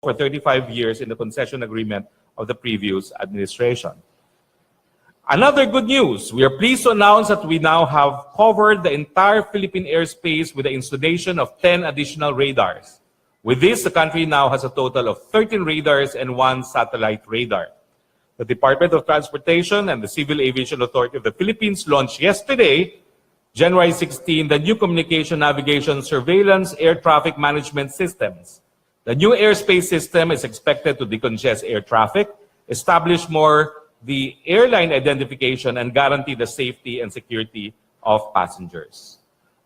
for 35 years in the concession agreement of the previous administration. Another good news, we are pleased to announce that we now have covered the entire Philippine airspace with the installation of 10 additional radars. With this, the country now has a total of 13 radars and 1 satellite radar. The Department of Transportation and the Civil Aviation Authority of the Philippines launched yesterday, January 16, the new Communication, Navigation, Surveillance, Air Traffic Management Systems. The new airspace system is expected to decongest air traffic, establish more the airline identification, and guarantee the safety and security of passengers.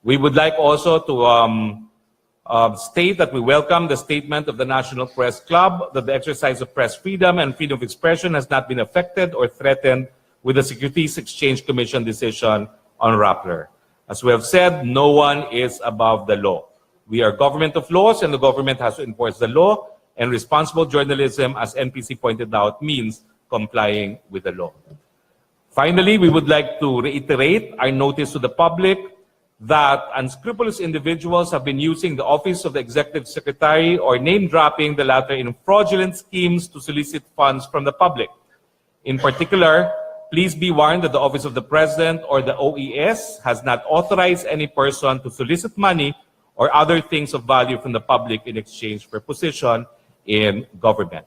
We would like also to state that we welcome the statement of the National Press Club that the exercise of press freedom and freedom of expression has not been affected or threatened with the Securities Exchange Commission decision on RAPPLER. As we have said, no one is above the law. We are government of laws, and the government has to enforce the law, and responsible journalism, as NPC pointed out, means complying with the law. Finally, we would like to reiterate our notice to the public that unscrupulous individuals have been using the office of the Executive Secretary or name-dropping the latter in fraudulent schemes to solicit funds from the public. In particular, please be warned that the Office of the President or the OES has not authorized any person to solicit money or other things of value from the public in exchange for position in government.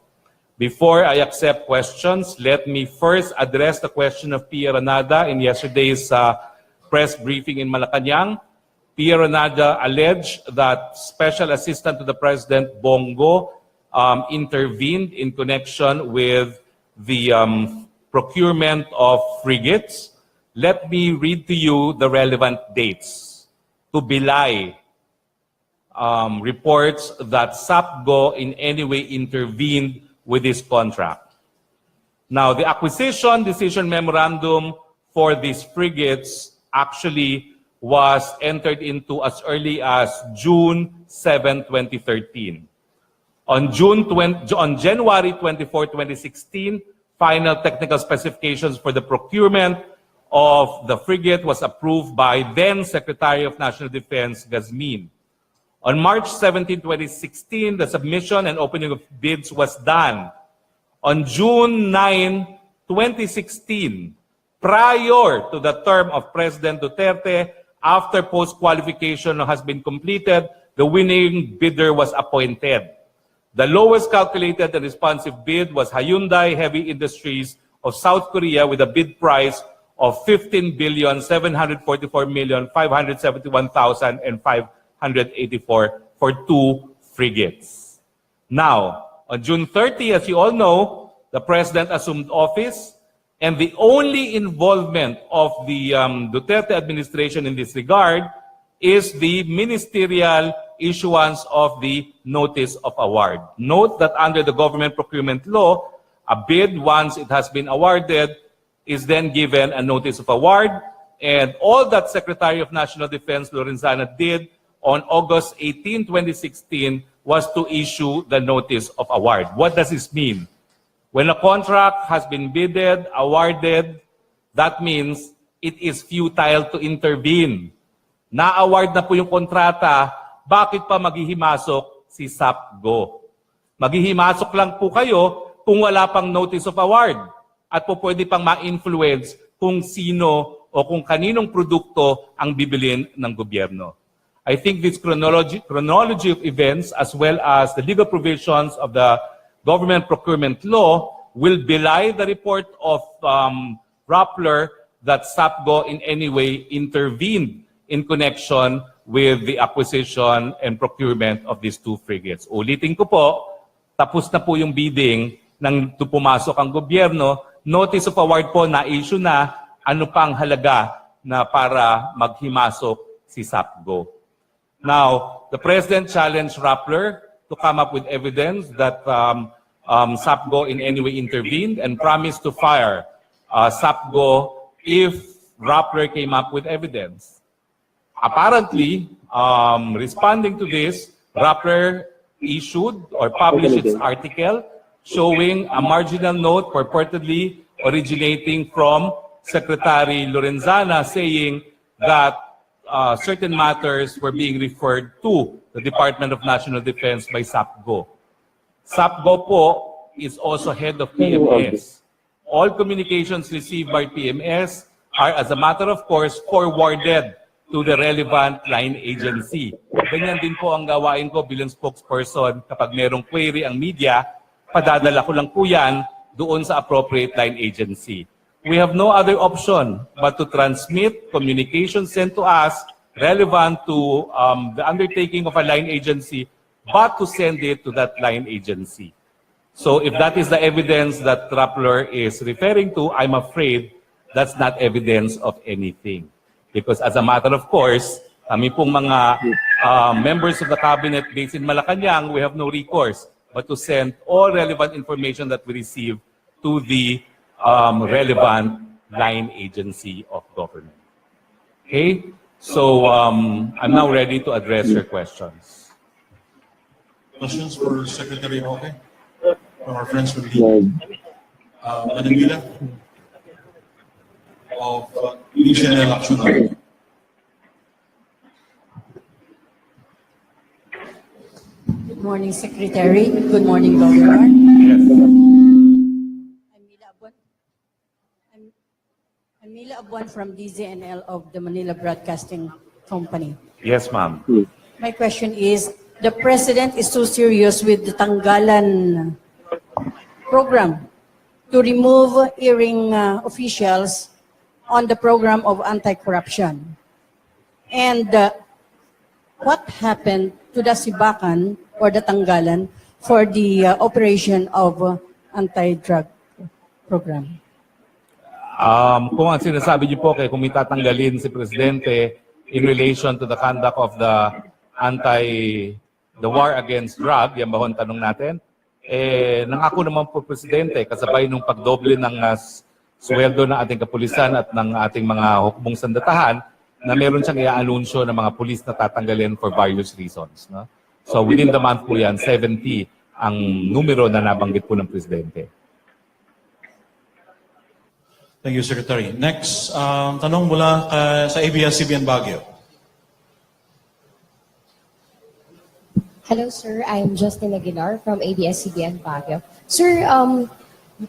Before I accept questions, let me first address the question of Pia Ranada in yesterday's press briefing in Malacanang. Pia Ranada alleged that Special Assistant to the President, Bongo, intervened in connection with the procurement of frigates. Let me read to you the relevant dates to belie reports that SAPGO in any way intervened with this contract. Now, the acquisition decision memorandum for these frigates actually was entered into as early as June 7, 2013. On January 24, 2016, final technical specifications for the procurement of the frigate was approved by then Secretary of National Defense, Gazmin. On March 17, 2016, the submission and opening of bids was done. On June 9, 2016, prior to the term of President Duterte, after post-qualification has been completed, the winning bidder was appointed. The lowest calculated and responsive bid was Hyundai Heavy Industries of South Korea with a bid price of 15,744,571,584 for 2 frigates. Now, on June 30, as you all know, the President assumed office, and the only involvement of the Duterte administration in this regard is the ministerial issuance of the notice of award. Note that under the government procurement law, a bid, once it has been awarded, is then given a notice of award, and all that Secretary of National Defense Lorenzana did on August 18, 2016 was to issue the notice of award. What does this mean? When a contract has been bidded, awarded, that means it is futile to intervene. Na-award na po yung kontrata, bakit pa maghihimasok si SAPGO? Maghihimasok lang po kayo kung wala pang notice of award at po pwede pang ma-influence kung sino o kung kaninong produkto ang bibilin ng gobyerno. I think this chronology of events as well as the legal provisions of the government procurement law will belie the report of RAPPLER that SAPGO in any way intervened in connection with the acquisition and procurement of these 2 frigates. Ulitin ko po, tapos na po yung bidding nang pumasok ang gobyerno, notice of award po na-issue na, ano pang halaga na para maghimasok si SAPGO. Now, the President challenged RAPPLER to come up with evidence that SAPGO in any way intervened and promised to fire SAPGO if RAPPLER came up with evidence. Apparently, responding to this, RAPPLER issued or published its article showing a marginal note purportedly originating from Secretary Lorenzana saying that certain matters were being referred to the Department of National Defense by SAPGO. SAPGO po is also head of PMS. All communications received by PMS are, as a matter of course, forwarded to the relevant line agency. Ganyan din po ang gawain ko bilang spokesperson. Kapag merong query ang media, padadala ko lang po yan doon sa appropriate line agency. We have no other option but to transmit communication sent to us relevant to the undertaking of a line agency, but to send it to that line agency. So if that is the evidence that Rappler is referring to, I'm afraid that's not evidence of anything. Because as a matter of course, kami pong mga members of the cabinet based in Malacanang, we have no recourse but to send all relevant information that we receive to the relevant line agency of government. Okay? So I'm now ready to address your questions. Questions for Secretary ROQUE from our friends from the Manila of Mission Election. Good morning, Secretary. Good morning, Governor. Yes. I'm Mila Abuan from DZNL of the Manila Broadcasting Company. Yes, ma'am. My question is, the President is so serious with the Tanggalan program to remove hearing officials on the program of anti-corruption. And what happened to the Sibakan or the Tanggalan for the operation of anti-drug program? Kung ang sinasabi niyo po kung tatanggalin si Presidente in relation to the conduct of the war against drug, yan ba ho ang tanong natin? Nangako naman po Presidente, kasabay nung pagdoble ng sweldo ng ating kapulisan at ng ating mga hukbong sandatahan, na meron siyang i-anunsyo ng mga pulis na tatanggalin for various reasons. No? So within the month po yan, 70 ang numero na nabanggit po ng Presidente. Thank you, Secretary. Next, tanong mula sa ABS-CBN Baguio. Hello, sir. I'm Justin Aguilar from ABS-CBN Baguio. Sir,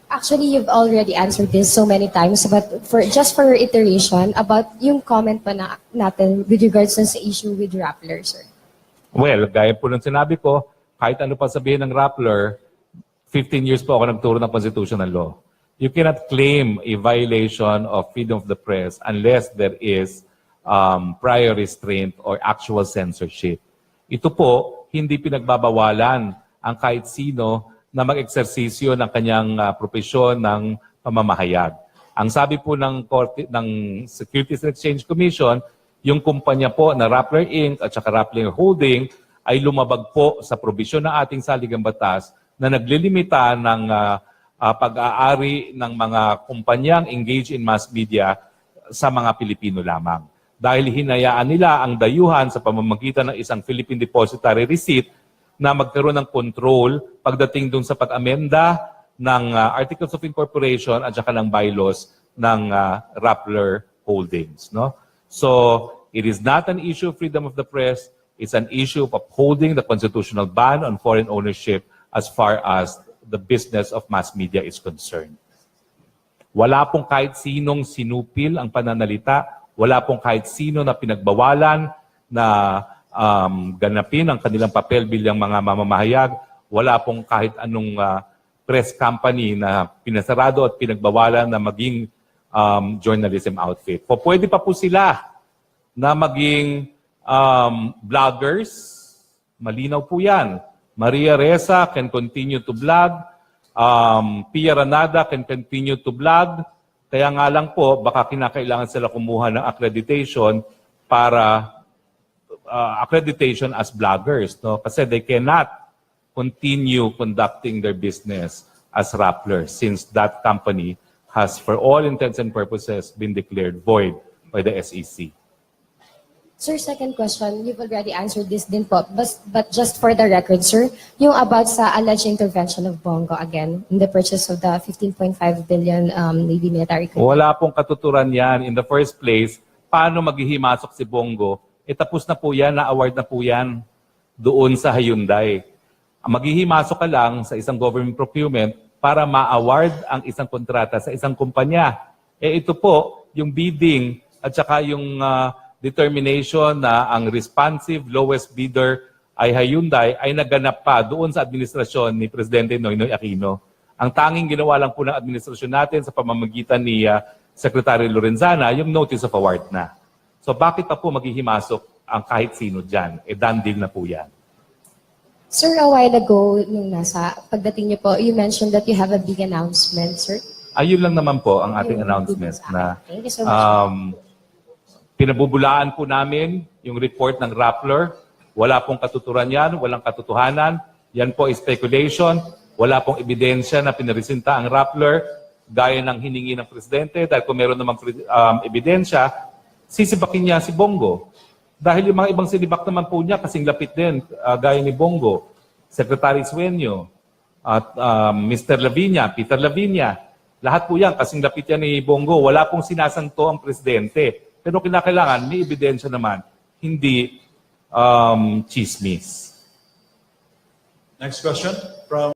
actually, you've already answered this so many times, but just for iteration about yung comment pa natin with regards sa issue with Rappler, sir. Well, gaya po ng sinabi ko, kahit ano pa sabihin ng Rappler, 15 years po ako nagturo ng constitutional law. You cannot claim a violation of freedom of the press unless there is prior restraint or actual censorship. Ito po, hindi pinagbabawalan ang kahit sino na mag-eksersisyo ng kanyang propesyon ng pamamahayag. Ang sabi po ng Securities and Exchange Commission, yung kumpanya po na Rappler Inc. at saka Rappler Holding ay lumabag po sa probisyon ng ating saligang batas na naglilimita ng pag-aari ng mga kumpanyang engaged in mass media sa mga Pilipino lamang. Dahil hinayaan nila ang dayuhan sa pamamagitan ng isang Philippine Depositary Receipt na magkaroon ng control pagdating dun sa pag-amenda ng Articles of Incorporation at saka ng bylaws ng Rappler Holdings. No? So, it is not an issue of freedom of the press. It's an issue of upholding the constitutional ban on foreign ownership as far as the business of mass media is concerned. Wala pong kahit sinong sinupil ang pananalita, wala pong kahit sino na pinagbawalan na ganapin ang kanilang papel bilang mga mamamahayag, wala pong kahit anong press company na pinasarado at pinagbawalan na maging journalism outfit. Pwede pa po sila na maging vloggers, malinaw po yan. Maria Ressa can continue to blog. Pia Ranada can continue to blog. Kaya nga lang po, baka kinakailangan sila kumuha ng accreditation para accreditation as bloggers. No? Kasi they cannot continue conducting their business as Rappler since that company has, for all intents and purposes, been declared void by the SEC. Sir, second question, you've already answered this din po, but just for the record, sir, yung about sa alleged intervention of Bongo again in the purchase of the 15.5 billion Navy military credit. Wala pong katuturan yan. In the first place, paano maghihimasok si Bongo? Tapos na po yan, na-award na po yan doon sa Hyundai. Maghihimasok ka lang sa isang government procurement para ma-award ang isang kontrata sa isang kumpanya. Ito po, yung bidding at saka yung determination na ang responsive lowest bidder ay Hyundai ay naganap pa doon sa administrasyon ni Presidente Noynoy Aquino. Ang tanging ginawa lang po ng administrasyon natin sa pamamagitan ni Secretary Lorenzana, yung notice of award na. So bakit pa po maghihimasok ang kahit sino dyan? Done deal na po yan. Sir, a while ago, nung nasa pagdating niyo po, you mentioned that you have a big announcement, sir. Ayun lang naman po ang ating announcement na Thank you so much. pinabubulaan po namin yung report ng RAPPLER. Wala pong katuturan yan, walang katotohanan. Yan po is speculation. Wala pong ebidensya na pinaresinta ang RAPPLER gaya ng hiningi ng Presidente. Dahil kung meron namang ebidensya, sisibakin niya si Bongo. Dahil yung mga ibang sinibak naman po niya, kasing lapit din, gaya ni Bongo, Secretary Sueño, at Mr. Lavinia, Peter Lavinia. Lahat po yan, kasing lapit yan ni Bongo. Wala pong sinasanto ang Presidente. Pero kinakailangan, may ebidensya naman, hindi chismis. Next question from